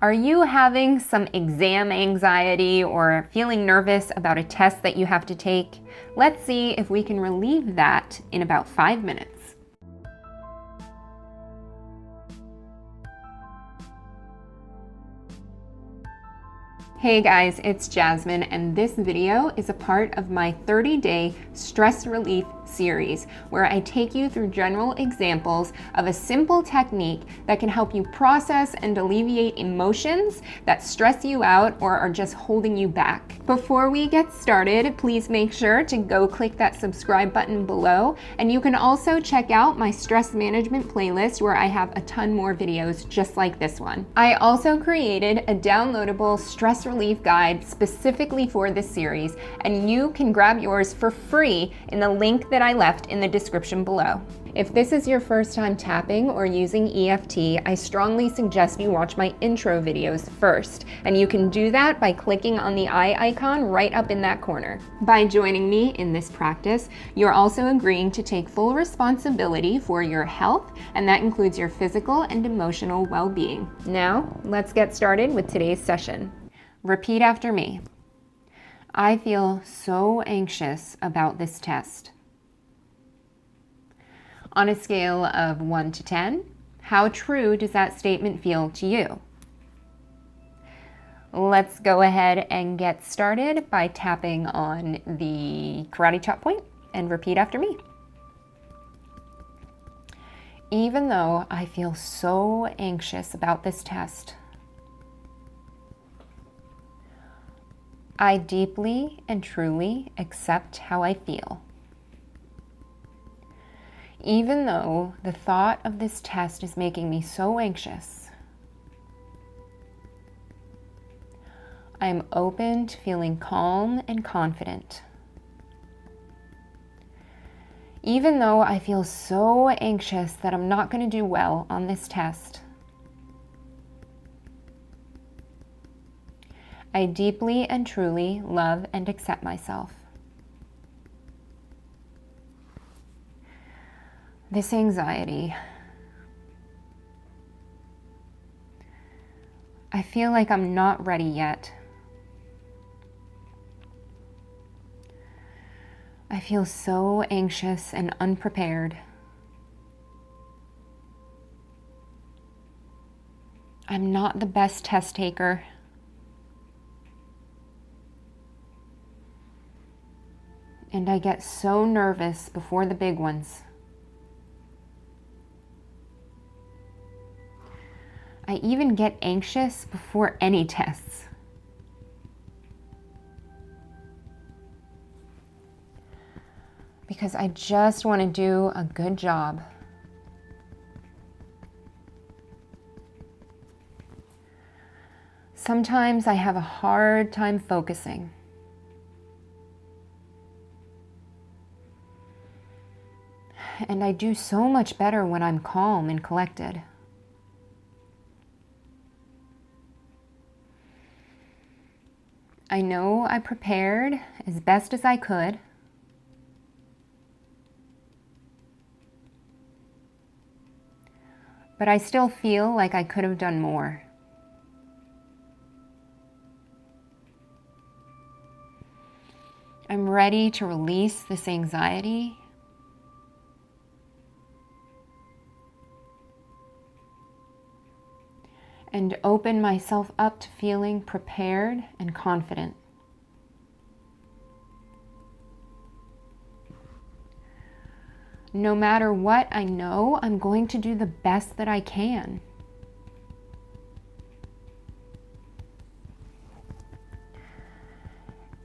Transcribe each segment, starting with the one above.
Are you having some exam anxiety or feeling nervous about a test that you have to take? Let's see if we can relieve that in about 5 minutes. Hey guys, it's Jasmine, and this video is a part of my 30-day stress relief series where I take you through general examples of a simple technique that can help you process and alleviate emotions that stress you out or are just holding you back. Before we get started, please make sure to go click that subscribe button below, and you can also check out my stress management playlist where I have a ton more videos just like this one. I also created a downloadable stress relief guide specifically for this series, and you can grab yours for free in the link that I left in the description below. If this is your first time tapping or using EFT, I strongly suggest you watch my intro videos first, and you can do that by clicking on the eye icon right up in that corner. By joining me in this practice, you're also agreeing to take full responsibility for your health, and that includes your physical and emotional well-being. Now, let's get started with today's session. Repeat after me. I feel so anxious about this test. On a scale of 1 to 10, how true does that statement feel to you? Let's go ahead and get started by tapping on the karate chop point and repeat after me. Even though I feel so anxious about this test, I deeply and truly accept how I feel. Even though the thought of this test is making me so anxious, I am open to feeling calm and confident. Even though I feel so anxious that I'm not going to do well on this test, I deeply and truly love and accept myself. This anxiety, I feel like I'm not ready yet. I feel so anxious and unprepared. I'm not the best test taker. And I get so nervous before the big ones. I even get anxious before any tests. Because I just want to do a good job. Sometimes I have a hard time focusing. And I do so much better when I'm calm and collected. I know I prepared as best as I could. But I still feel like I could have done more. I'm ready to release this anxiety and open myself up to feeling prepared and confident. No matter what, I know I'm going to do the best that I can.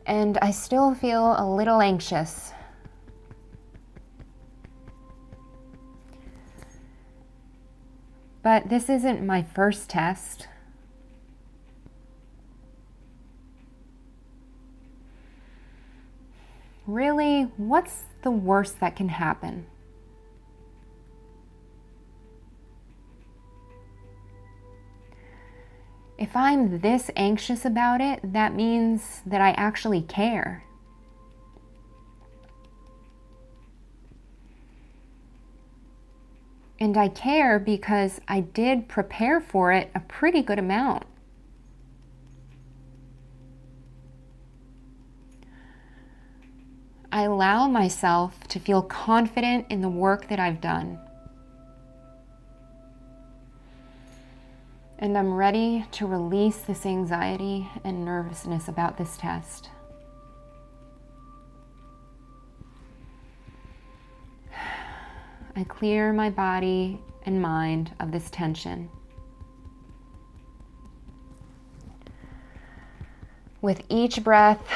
And I still feel a little anxious. But this isn't my first test. Really, what's the worst that can happen? If I'm this anxious about it, that means that I actually care. And I care because I did prepare for it a pretty good amount. I allow myself to feel confident in the work that I've done. And I'm ready to release this anxiety and nervousness about this test. I clear my body and mind of this tension. With each breath,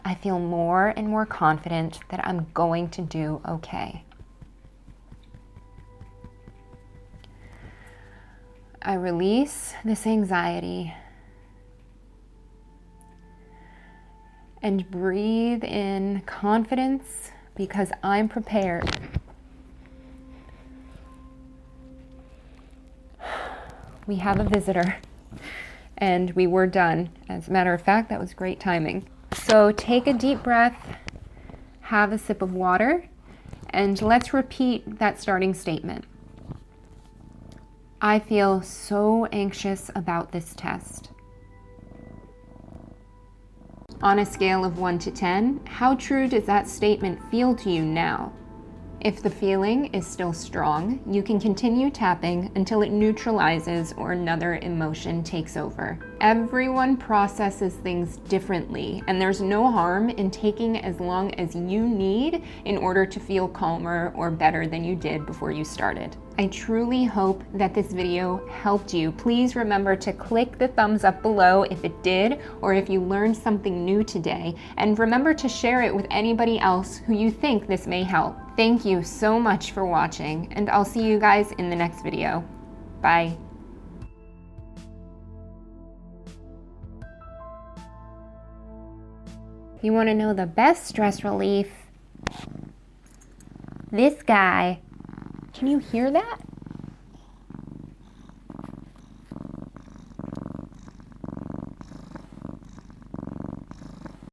I feel more and more confident that I'm going to do okay. I release this anxiety and breathe in confidence because I'm prepared. We have a visitor and we were done. As a matter of fact, that was great timing. So take a deep breath, have a sip of water, and let's repeat that starting statement. I feel so anxious about this test. On a scale of 1 to 10, how true does that statement feel to you now? If the feeling is still strong, you can continue tapping until it neutralizes or another emotion takes over. Everyone processes things differently, and there's no harm in taking as long as you need in order to feel calmer or better than you did before you started. I truly hope that this video helped you. Please remember to click the thumbs up below if it did, or if you learned something new today, and remember to share it with anybody else who you think this may help. Thank you so much for watching, and I'll see you guys in the next video. Bye. You want to know the best stress relief? This guy. Can you hear that?